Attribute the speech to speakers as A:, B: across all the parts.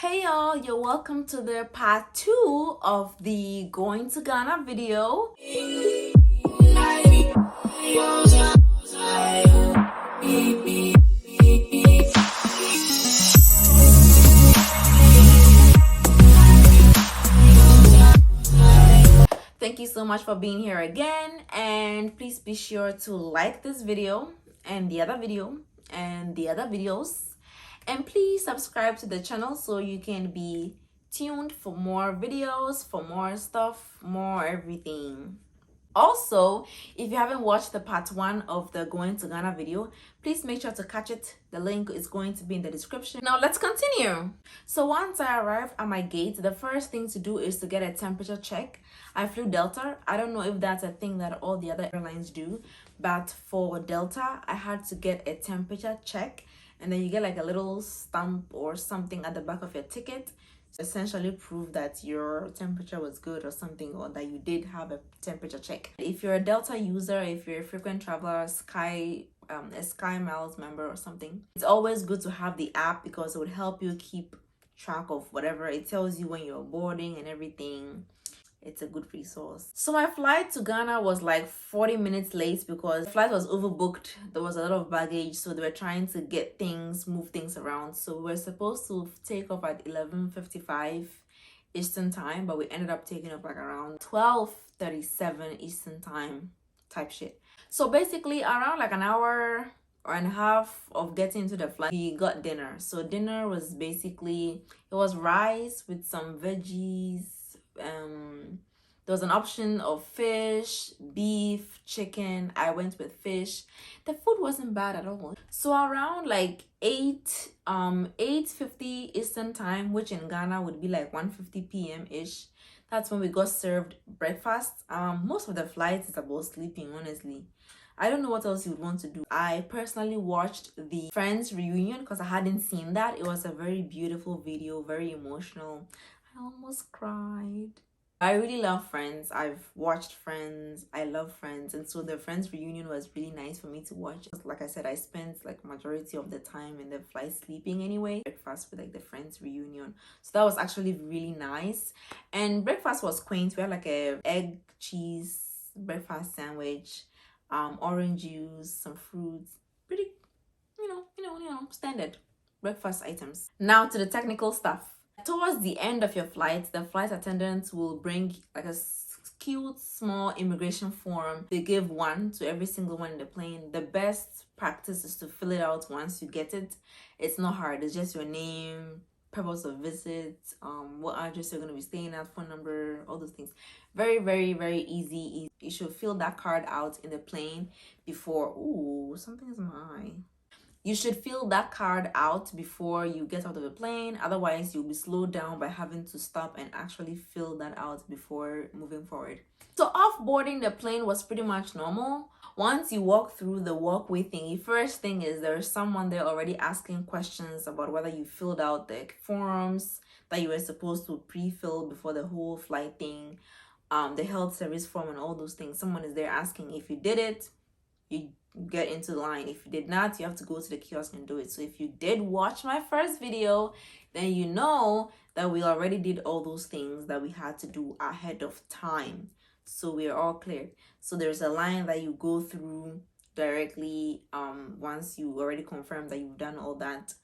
A: Hey y'all, you're welcome to the part 2 of the going to Ghana video. Thank you so much for being here again, and please be sure to like this video and the other video and the other videos, and please subscribe to the channel so you can be tuned for more videos, for more stuff, more everything. Also, if you haven't watched the part 1 of the going to Ghana video, please make sure to catch it. The link is going to be in the description. Now let's continue. So once I arrived at my gate, the first thing to do is to get a temperature check. I flew Delta. I don't know if that's a thing that all the other airlines do, but for Delta, I had to get a temperature check, and then you get like a little stamp or something at the back of your ticket, essentially prove that your temperature was good or something, or that you did have a temperature check. If you're a Delta user, if you're a frequent traveler, a Sky Miles member or something, it's always good to have the app because it would help you keep track of whatever. It tells you when you're boarding and everything. It's a good resource. So my flight to Ghana was like 40 minutes late because the flight was overbooked. There was a lot of baggage, so they were trying to move things around. So we were supposed to take off at 11:55 Eastern time, but we ended up taking off like around 12:37 Eastern time type shit. So basically around like an hour or and a half of getting into the flight, we got dinner. So dinner was basically, it was rice with some veggies. There was an option of fish, beef, chicken. I went with fish. The food wasn't bad at all. So around like 8:50 Eastern time, which in Ghana would be like 1:50 p.m. ish, that's when we got served breakfast. Most of the flights is about sleeping, honestly. I don't know what else you would want to do. I personally watched the Friends reunion because I hadn't seen that. It was a very beautiful video, very emotional. I almost cried. I really love Friends. I've watched Friends. I love Friends. And so the Friends reunion was really nice for me to watch. Like I said, I spent like majority of the time in the flight sleeping anyway. Breakfast with like the Friends reunion. So that was actually really nice. And breakfast was quaint. We had like a egg, cheese, breakfast sandwich, orange juice, some fruits. Pretty, standard breakfast items. Now to the technical stuff. Towards the end of your flight, the flight attendants will bring like a cute small immigration form. They give one to every single one in the plane. The best practice is to fill it out once you get it. It's not hard. It's just your name, purpose of visit, what address you're going to be staying at, phone number, all those things. Very, very, very easy. You should fill that card out in the plane before. Ooh, something is in my eye. You should fill that card out before you get out of the plane. Otherwise, you'll be slowed down by having to stop and actually fill that out before moving forward. So off-boarding the plane was pretty much normal. Once you walk through the walkway thingy, first thing is there's someone there already asking questions about whether you filled out the forms that you were supposed to pre-fill before the whole flight thing, the health service form and all those things. Someone is there asking if you did it, you get into line. If you did not, you have to go to the kiosk and do it. So if you did watch my first video, then you know that we already did all those things that we had to do ahead of time. So we're all clear. So there's a line that you go through directly once you already confirm that you've done all that.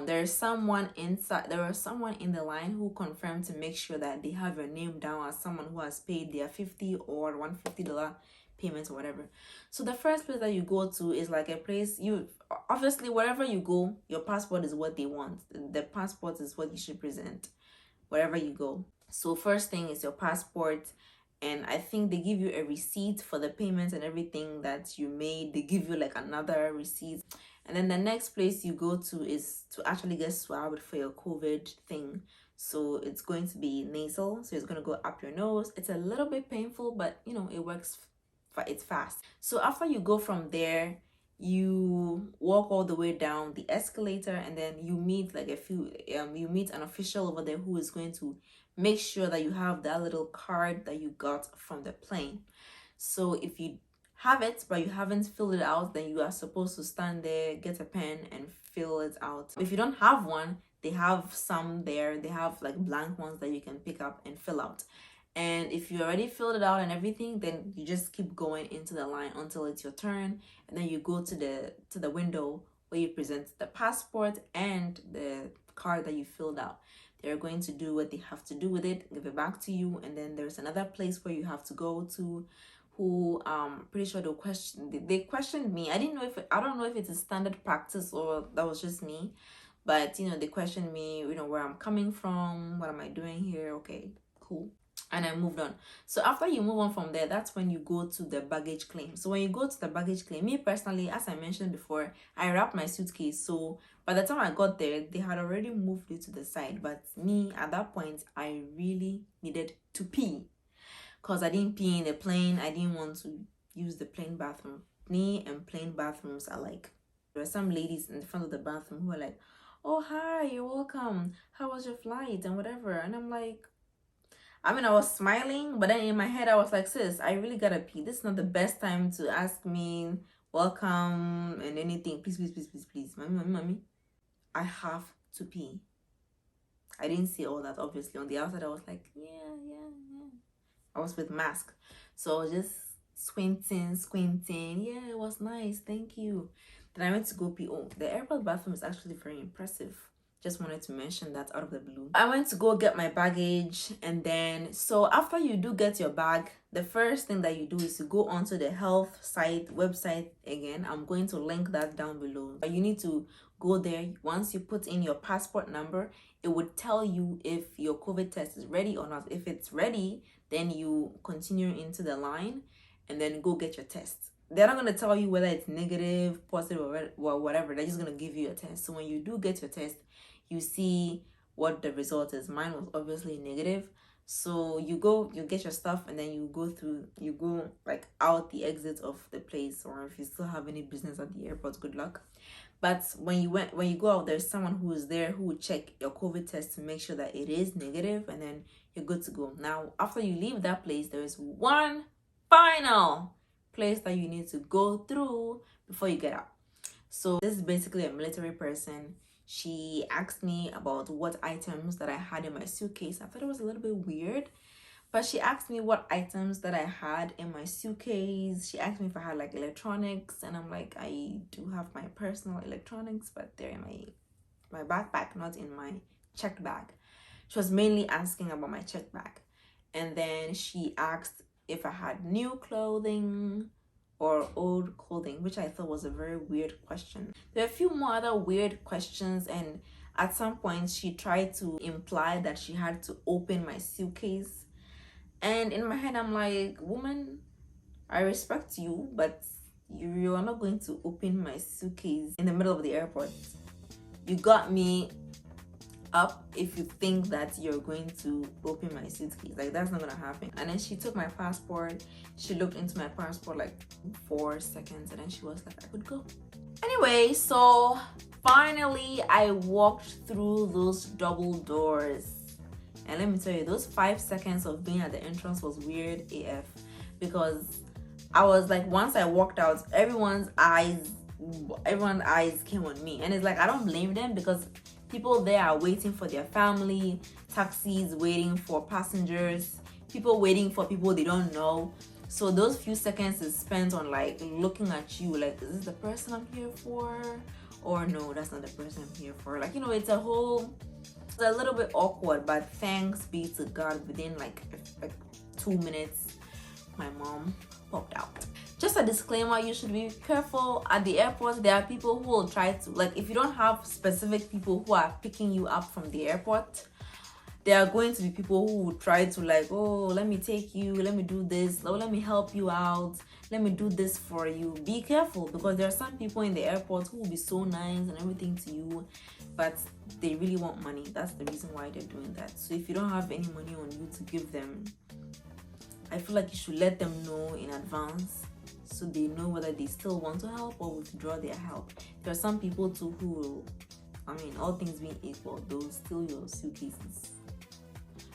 A: There was someone in the line who confirmed to make sure that they have your name down as someone who has paid their $50 or $150 payments or whatever. So the first place that you go to is like a place, you obviously wherever you go, your passport is what they want. The passport is what you should present wherever you go. So first thing is your passport, and I think they give you a receipt for the payments and everything that you made. They give you like another receipt. And then the next place you go to is to actually get swabbed for your COVID thing. So it's going to be nasal, so it's going to go up your nose. It's a little bit painful, but it works. It's fast. So after you go from there, you walk all the way down the escalator, and then you meet like you meet an official over there who is going to make sure that you have that little card that you got from the plane. So if you have it but you haven't filled it out, then you are supposed to stand there, get a pen and fill it out. If you don't have one, they have some there. They have like blank ones that you can pick up and fill out. And if you already filled it out and everything, then you just keep going into the line until it's your turn, and then you go to the window where you present the passport and the card that you filled out. They're going to do what they have to do with it, give it back to you, and then there's another place where you have to go to, who pretty sure they questioned me. I don't know if it's a standard practice or that was just me, but they questioned me, where I'm coming from, what am I doing here. Okay, cool. And I moved on. So after you move on from there, that's when you go to the baggage claim. So when you go to the baggage claim, me personally, as I mentioned before, I wrapped my suitcase. So by the time I got there, they had already moved it to the side. But me, at that point, I really needed to pee, because I didn't pee in the plane. I didn't want to use the plane bathroom. Me and plane bathrooms are like, there were some ladies in front of the bathroom who were like, oh, hi, you're welcome. How was your flight and whatever? And I'm like, I was smiling, but then in my head, I was like, sis, I really gotta pee. This is not the best time to ask me welcome and anything. Please, please, please, please, please. Mommy. I have to pee. I didn't see all that, obviously. On the outside, I was like, yeah. I was with mask. So I was just squinting. Yeah, it was nice. Thank you. Then I went to go pee. Oh, the airport bathroom is actually very impressive. Just wanted to mention that out of the blue. I went to go get my baggage, and then so after you do get your bag, the first thing that you do is you go onto the health site website. Again, I'm going to link that down below. You need to go there. Once you put in your passport number, it would tell you if your COVID test is ready or not. If it's ready, then you continue into the line and then go get your test. They're not going to tell you whether it's negative, positive, or whatever. They're just going to give you a test. So when you do get your test, you see what the result is. Mine was obviously negative. So you get your stuff, and then you go like out the exit of the place, or if you still have any business at the airport, good luck. But when you go out, there's someone who is there who will check your COVID test to make sure that it is negative, and then you're good to go. Now, after you leave that place, there is one final place that you need to go through before you get out. So this is basically a military person. She asked me about what items that I had in my suitcase. I thought it was a little bit weird, but she asked me what items that I had in my suitcase. She asked me if I had like electronics, and I'm like, I do have my personal electronics, but they're in my backpack, not in my checked bag. She was mainly asking about my checked bag. And then she asked if I had new clothing or old clothing, which I thought was a very weird question. There are a few more other weird questions, and at some point she tried to imply that she had to open my suitcase. And in my head, I'm like, woman, I respect you, but you are not going to open my suitcase in the middle of the airport. You got me up if you think that you're going to open my suitcase. Like, that's not gonna happen. And then she took my passport. She looked into my passport like 4 seconds, and then she was like, I could go. Anyway, so finally I walked through those double doors, and let me tell you, those 5 seconds of being at the entrance was weird AF, because I was like, once I walked out, everyone's eyes came on me, and it's like, I don't blame them, because people there are waiting for their family, taxis waiting for passengers, people waiting for people they don't know. So those few seconds is spent on like looking at you like, is this the person I'm here for? Or no, that's not the person I'm here for. Like, it's a little bit awkward, but thanks be to God, within like 2 minutes, my mom popped out. Just a disclaimer, you should be careful at the airport. There are people who will try to, like, if you don't have specific people who are picking you up from the airport, there are going to be people who will try to like, oh, let me take you, let me do this, oh, let me help you out, let me do this for you. Be careful, because there are some people in the airport who will be so nice and everything to you, but they really want money. That's the reason why they're doing that. So if you don't have any money on you to give them, I feel like you should let them know in advance, so they know whether they still want to help or withdraw their help. There are some people too who will, all things being equal, they'll steal your suitcases.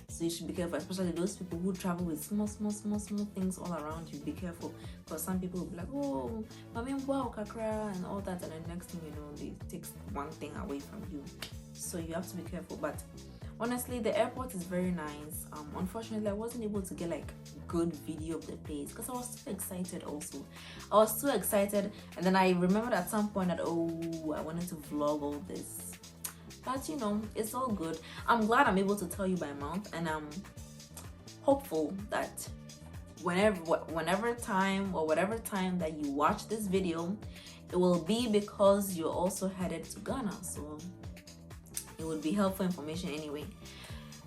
A: So you should be careful, especially those people who travel with small things all around you. Be careful, because some people will be like, oh, wow, Accra and all that, and then next thing you know, they take one thing away from you. so you have to be careful. But honestly, the airport is very nice. Unfortunately, I wasn't able to get like good video of the place because I was too excited. Also, I was too excited, and then I remembered at some point that, oh, I wanted to vlog all this. But you know, it's all good. I'm glad I'm able to tell you by mouth, and I'm hopeful that whenever time or whatever time that you watch this video, it will be because you're also headed to Ghana, so it would be helpful information anyway.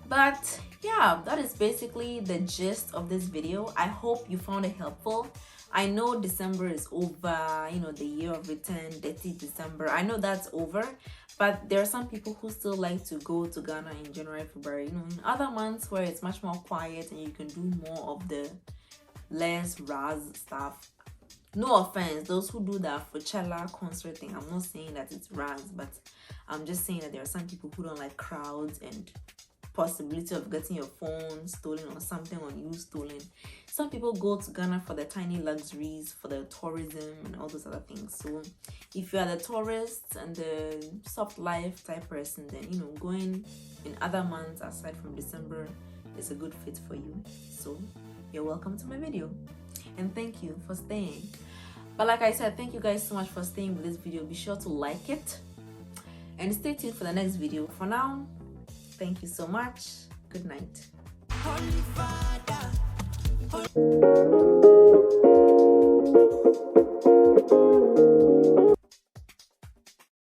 A: But yeah, that is basically the gist of this video. I hope you found it helpful. I know December is over, you know, the year of return, dirty December. I know that's over, but there are some people who still like to go to Ghana in January, February, you know, in other months where it's much more quiet and you can do more of the less Raz stuff. No offense, those who do that Coachella concert thing, I'm not saying that it's Raz, but I'm just saying that there are some people who don't like crowds and possibility of getting your phone stolen or something on you stolen. Some people go to Ghana for the tiny luxuries, for the tourism and all those other things. So if you are the tourist and the soft life type person, then you know, going in other months aside from December is a good fit for you. So you're welcome to my video, and thank you for staying. But like I said, thank you guys so much for staying with this video. Be sure to like it and stay tuned for the next video. For now, thank you so much. Good night. Holy Father.